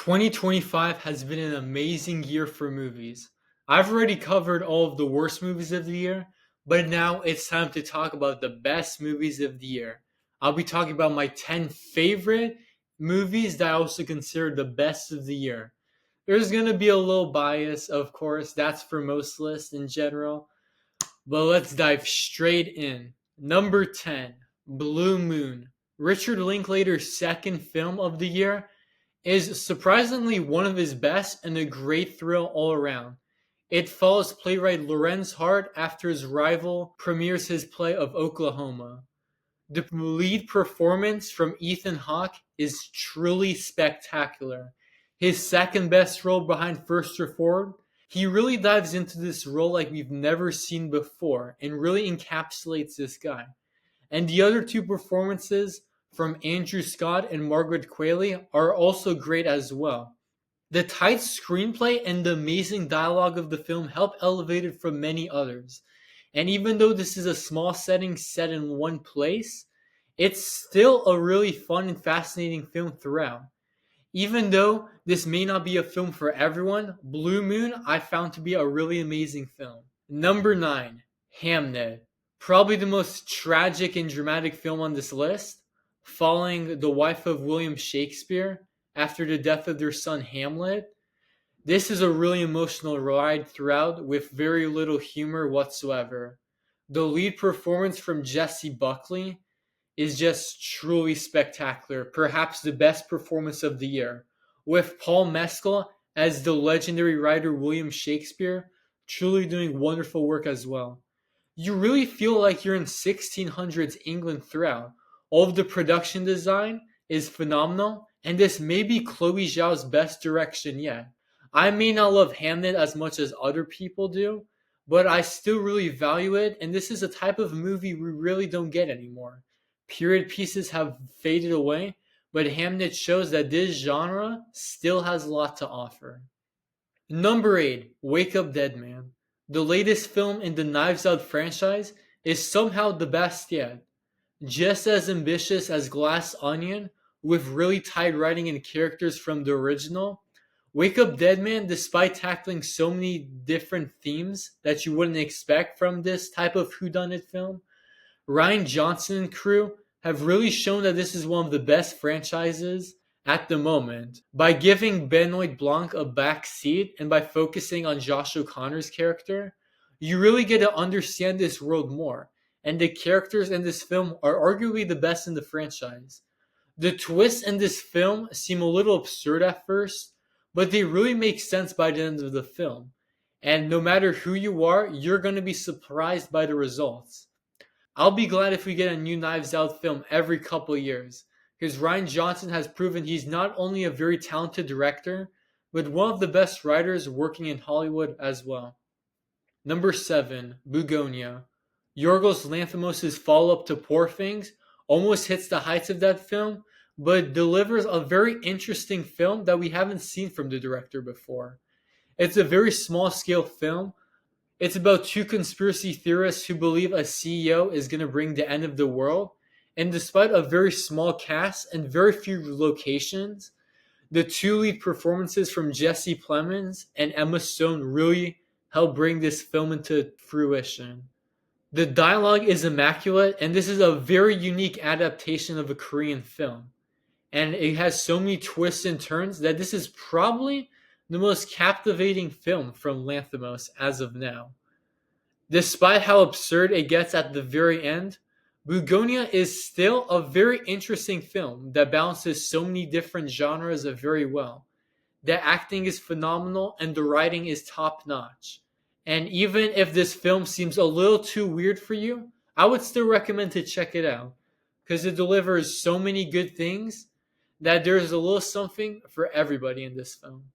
2025 has been an amazing year for movies. I've already covered all of the worst movies of the year, but now it's time to talk about the best movies of the year. I'll be talking about my 10 favorite movies that I also consider the best of the year. There's going to be a little bias, of course, that's for most lists in general, but let's dive straight in. Number 10, Blue Moon. Richard Linklater's second film of the year is surprisingly one of his best and a great thrill all around. It follows playwright Lorenz Hart after his rival premieres his play of Oklahoma. The lead performance from Ethan Hawke is truly spectacular. His second best role behind First Ford, he really dives into this role like we've never seen before and really encapsulates this guy. And the other two performances from Andrew Scott and Margaret Qualley are also great as well. The tight screenplay and the amazing dialogue of the film help elevate it from many others. And even though this is a small setting set in one place, it's still a really fun and fascinating film throughout. Even though this may not be a film for everyone, Blue Moon I found to be a really amazing film. Number 9, Hamnet. Probably the most tragic and dramatic film on this list, following the wife of William Shakespeare after the death of their son Hamlet. This is a really emotional ride throughout with very little humor whatsoever. The lead performance from Jessie Buckley is just truly spectacular, perhaps the best performance of the year, with Paul Mescal as the legendary writer William Shakespeare truly doing wonderful work as well. You really feel like you're in 1600s England throughout. All of the production design is phenomenal, and this may be Chloe Zhao's best direction yet. I may not love Hamnet as much as other people do, but I still really value it, and this is a type of movie we really don't get anymore. Period pieces have faded away, but Hamnet shows that this genre still has a lot to offer. Number 8, Wake Up Dead Man. The latest film in the Knives Out franchise is somehow the best yet. Just as ambitious as Glass Onion, with really tight writing and characters from the original, Wake Up Dead Man, despite tackling so many different themes that you wouldn't expect from this type of whodunit film, Ryan Johnson and crew have really shown that this is one of the best franchises at the moment. By giving Benoit Blanc a back seat and by focusing on Josh O'Connor's character, you really get to understand this world more. And the characters in this film are arguably the best in the franchise. The twists in this film seem a little absurd at first, but they really make sense by the end of the film. And no matter who you are, you're going to be surprised by the results. I'll be glad if we get a new Knives Out film every couple years, because Ryan Johnson has proven he's not only a very talented director, but one of the best writers working in Hollywood as well. Number 7, Bugonia. Yorgos Lanthimos' follow-up to Poor Things almost hits the heights of that film, but delivers a very interesting film that we haven't seen from the director before. It's a very small-scale film. It's about two conspiracy theorists who believe a CEO is going to bring the end of the world, and despite a very small cast and very few locations, the two lead performances from Jesse Plemons and Emma Stone really help bring this film into fruition. The dialogue is immaculate, and this is a very unique adaptation of a Korean film. And it has so many twists and turns that this is probably the most captivating film from Lanthimos as of now. Despite how absurd it gets at the very end, Bugonia is still a very interesting film that balances so many different genres very well. The acting is phenomenal and the writing is top notch. And even if this film seems a little too weird for you, I would still recommend to check it out because it delivers so many good things that there's a little something for everybody in this film.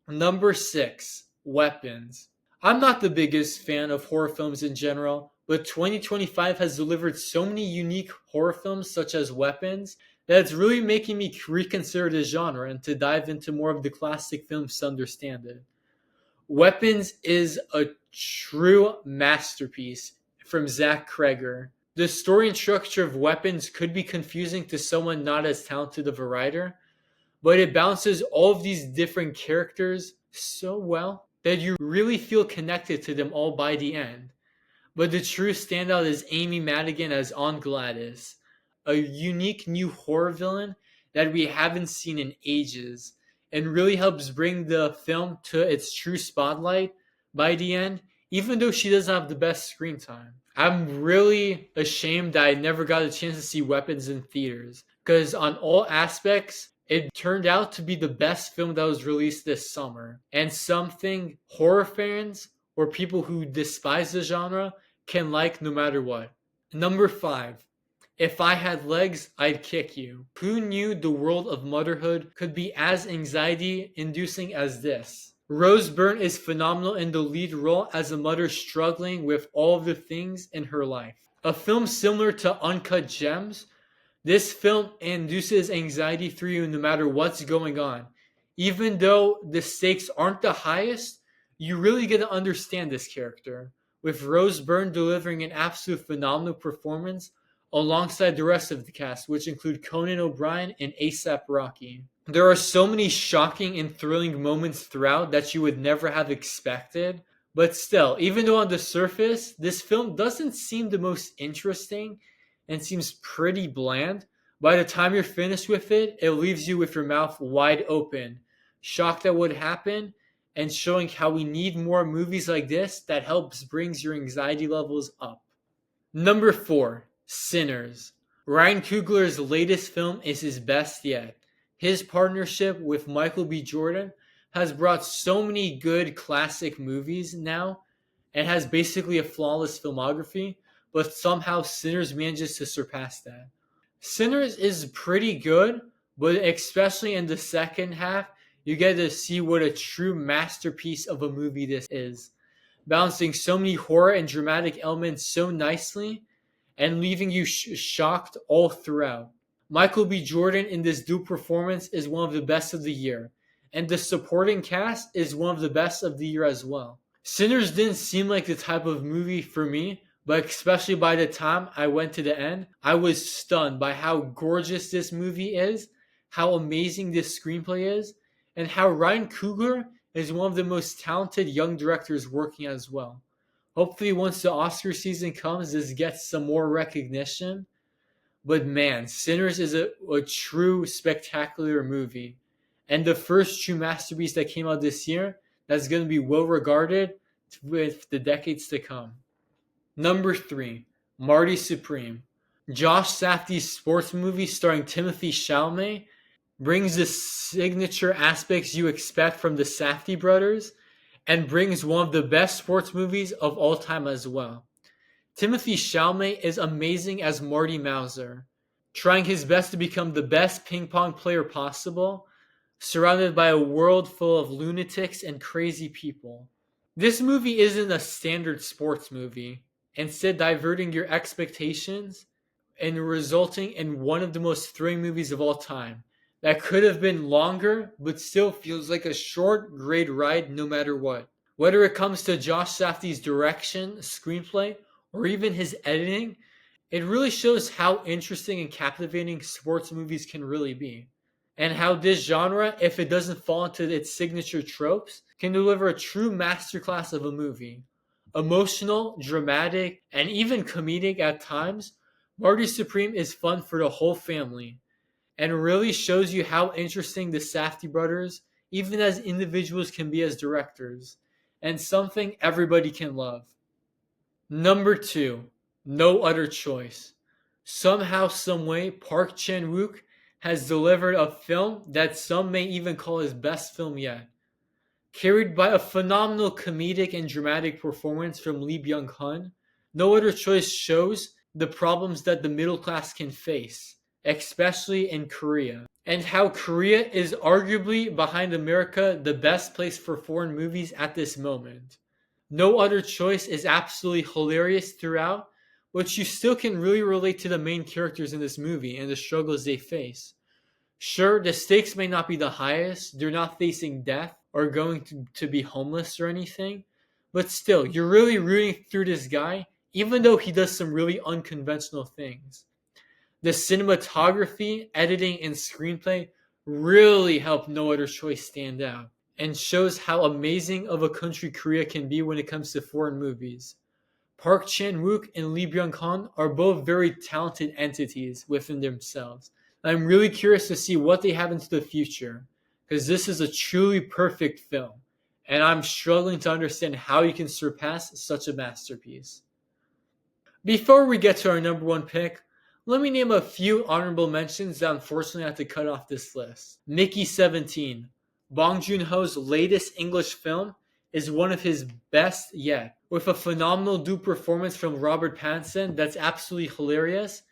Number 6, Weapons. I'm not the biggest fan of horror films in general, but 2025 has delivered so many unique horror films such as Weapons that it's really making me reconsider the genre and to dive into more of the classic films to understand it. Weapons is a true masterpiece from Zach Kreger. The story and structure of Weapons could be confusing to someone not as talented of a writer, but it balances all of these different characters so well that you really feel connected to them all by the end. But the true standout is Amy Madigan as Aunt Gladys, a unique new horror villain that we haven't seen in ages, and really helps bring the film to its true spotlight by the end, even though she doesn't have the best screen time. I'm really ashamed that I never got a chance to see Weapons in theaters, because on all aspects, it turned out to be the best film that was released this summer, and something horror fans or people who despise the genre can like no matter what. Number 5. If I Had Legs, I'd Kick You. Who knew the world of motherhood could be as anxiety-inducing as this? Rose Byrne is phenomenal in the lead role as a mother struggling with all of the things in her life. A film similar to Uncut Gems, this film induces anxiety through you no matter what's going on. Even though the stakes aren't the highest, you really get to understand this character, with Rose Byrne delivering an absolute phenomenal performance alongside the rest of the cast, which include Conan O'Brien and A$AP Rocky. There are so many shocking and thrilling moments throughout that you would never have expected, but still, even though on the surface, this film doesn't seem the most interesting and seems pretty bland, by the time you're finished with it, it leaves you with your mouth wide open, shocked at what happened, and showing how we need more movies like this that helps brings your anxiety levels up. Number 4, Sinners. Ryan Coogler's latest film is his best yet. His partnership with Michael B. Jordan has brought so many good classic movies now and has basically a flawless filmography, but somehow Sinners manages to surpass that. Sinners is pretty good, but especially in the second half, you get to see what a true masterpiece of a movie this is, balancing so many horror and dramatic elements so nicely and leaving you shocked all throughout. Michael B. Jordan in this dual performance is one of the best of the year, and the supporting cast is one of the best of the year as well. Sinners didn't seem like the type of movie for me, but especially by the time I went to the end, I was stunned by how gorgeous this movie is, how amazing this screenplay is, and how Ryan Coogler is one of the most talented young directors working as well. Hopefully once the Oscar season comes, this gets some more recognition. But man, Sinners is a true spectacular movie. And the first true masterpiece that came out this year that's going to be well regarded with the decades to come. Number 3, Marty Supreme. Josh Safdie's sports movie starring Timothée Chalamet brings the signature aspects you expect from the Safdie brothers and brings one of the best sports movies of all time as well. Timothée Chalamet is amazing as Marty Mauser, trying his best to become the best ping pong player possible, surrounded by a world full of lunatics and crazy people. This movie isn't a standard sports movie, instead diverting your expectations and resulting in one of the most thrilling movies of all time that could have been longer but still feels like a short, great ride no matter what. Whether it comes to Josh Safdie's direction, screenplay, or even his editing, it really shows how interesting and captivating sports movies can really be. And how this genre, if it doesn't fall into its signature tropes, can deliver a true masterclass of a movie. Emotional, dramatic, and even comedic at times, Marty Supreme is fun for the whole family and really shows you how interesting the Safdie brothers, even as individuals, can be as directors, and something everybody can love. Number 2, No Other Choice. Somehow, someway, Park Chan-wook has delivered a film that some may even call his best film yet. Carried by a phenomenal comedic and dramatic performance from Lee Byung-hun, No Other Choice shows the problems that the middle class can face, especially in Korea, and how Korea is arguably behind America the best place for foreign movies at this moment. No Other Choice is absolutely hilarious throughout, but you still can really relate to the main characters in this movie and the struggles they face. Sure, the stakes may not be the highest, they're not facing death or going to be homeless or anything, but still, you're really rooting through this guy, even though he does some really unconventional things. The cinematography, editing, and screenplay really helped No Other Choice stand out and shows how amazing of a country Korea can be when it comes to foreign movies. Park Chan-wook and Lee Byung-hun are both very talented entities within themselves. I'm really curious to see what they have into the future, because this is a truly perfect film, and I'm struggling to understand how you can surpass such a masterpiece. Before we get to our number one pick, let me name a few honorable mentions that unfortunately I have to cut off this list. Mickey 17, Bong Joon-ho's latest English film, is one of his best yet, with a phenomenal dupe performance from Robert Pattinson that's absolutely hilarious,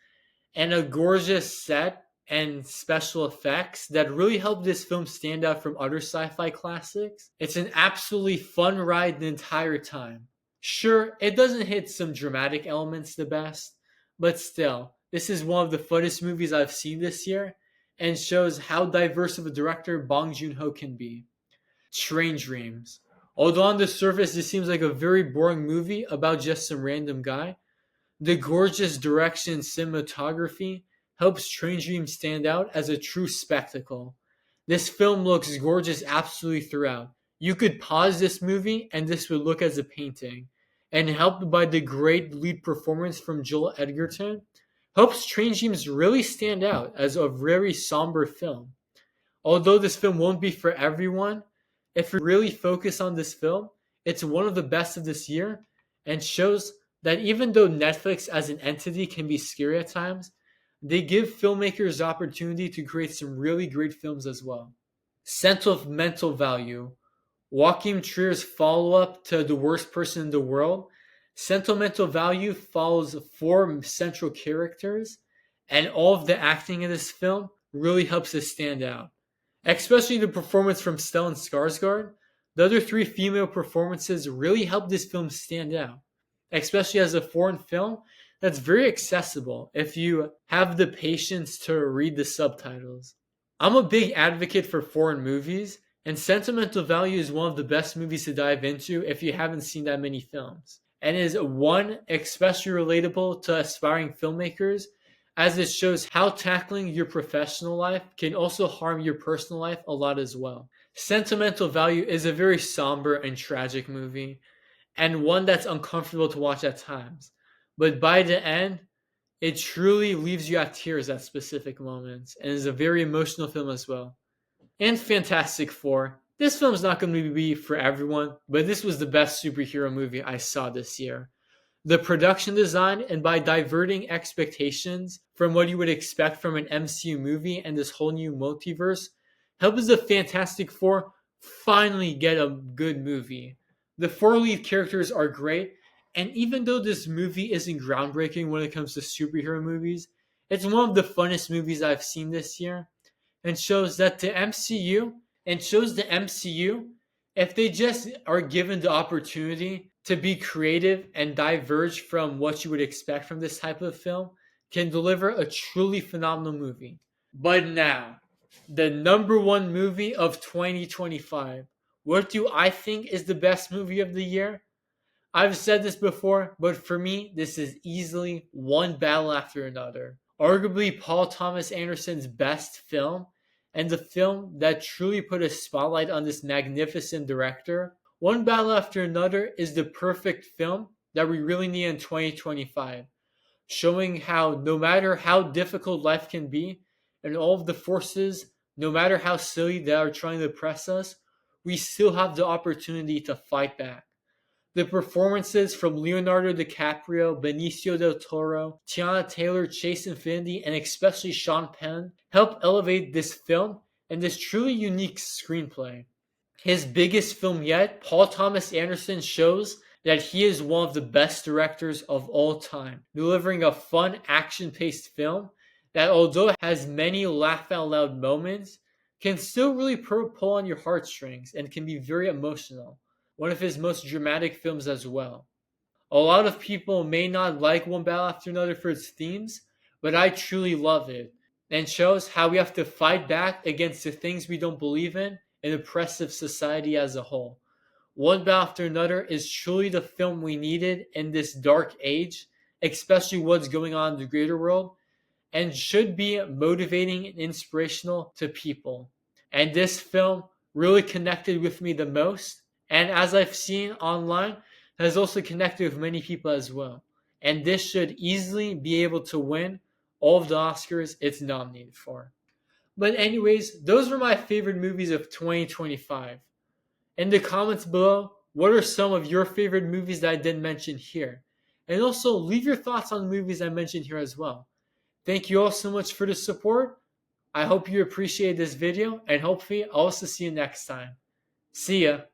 and a gorgeous set and special effects that really helped this film stand out from other sci-fi classics. It's an absolutely fun ride the entire time. Sure, it doesn't hit some dramatic elements the best, but still, this is one of the funnest movies I've seen this year and shows how diverse of a director Bong Joon-ho can be. Train Dreams. Although on the surface this seems like a very boring movie about just some random guy, the gorgeous direction and cinematography helps Train Dreams stand out as a true spectacle. This film looks gorgeous absolutely throughout. You could pause this movie and this would look as a painting. And helped by the great lead performance from Joel Edgerton, helps Train Dreams really stand out as a very somber film. Although this film won't be for everyone, if you really focus on this film, it's one of the best of this year and shows that even though Netflix as an entity can be scary at times, they give filmmakers the opportunity to create some really great films as well. Sentimental Value. Joachim Trier's follow-up to The Worst Person in the World, Sentimental Value follows four central characters, and all of the acting in this film really helps it stand out. Especially the performance from Stellan Skarsgård, the other three female performances really help this film stand out, especially as a foreign film that's very accessible if you have the patience to read the subtitles. I'm a big advocate for foreign movies, and Sentimental Value is one of the best movies to dive into if you haven't seen that many films, and is one especially relatable to aspiring filmmakers as it shows how tackling your professional life can also harm your personal life a lot as well. Sentimental Value is a very somber and tragic movie, and one that's uncomfortable to watch at times. But by the end, it truly leaves you at tears at specific moments, and is a very emotional film as well. And Fantastic Four. This film's not going to be for everyone, but this was the best superhero movie I saw this year. The production design, and by diverting expectations from what you would expect from an MCU movie and this whole new multiverse, helps the Fantastic Four finally get a good movie. The four lead characters are great, and even though this movie isn't groundbreaking when it comes to superhero movies, it's one of the funnest movies I've seen this year, and shows that the MCU, if they just are given the opportunity to be creative and diverge from what you would expect from this type of film, can deliver a truly phenomenal movie. But now, the number one movie of 2025. What do I think is the best movie of the year? I've said this before, but for me, this is easily One Battle After Another. Arguably Paul Thomas Anderson's best film, and the film that truly put a spotlight on this magnificent director. One Battle After Another is the perfect film that we really need in 2025, showing how no matter how difficult life can be, and all of the forces, no matter how silly they are trying to oppress us, we still have the opportunity to fight back. The performances from Leonardo DiCaprio, Benicio del Toro, Tiana Taylor, Chase Infinity, and especially Sean Penn help elevate this film and this truly unique screenplay. His biggest film yet, Paul Thomas Anderson shows that he is one of the best directors of all time, delivering a fun, action-paced film that, although it has many laugh-out-loud moments, can still really pull on your heartstrings and can be very emotional. One of his most dramatic films as well. A lot of people may not like One Battle After Another for its themes, but I truly love it, and shows how we have to fight back against the things we don't believe in an oppressive society as a whole. One Battle After Another is truly the film we needed in this dark age, especially what's going on in the greater world, and should be motivating and inspirational to people. And this film really connected with me the most. And as I've seen online, has also connected with many people as well. And this should easily be able to win all of the Oscars it's nominated for. But anyways, those were my favorite movies of 2025. In the comments below, what are some of your favorite movies that I didn't mention here? And also leave your thoughts on the movies I mentioned here as well. Thank you all so much for the support. I hope you appreciate this video, and hopefully I'll also see you next time. See ya!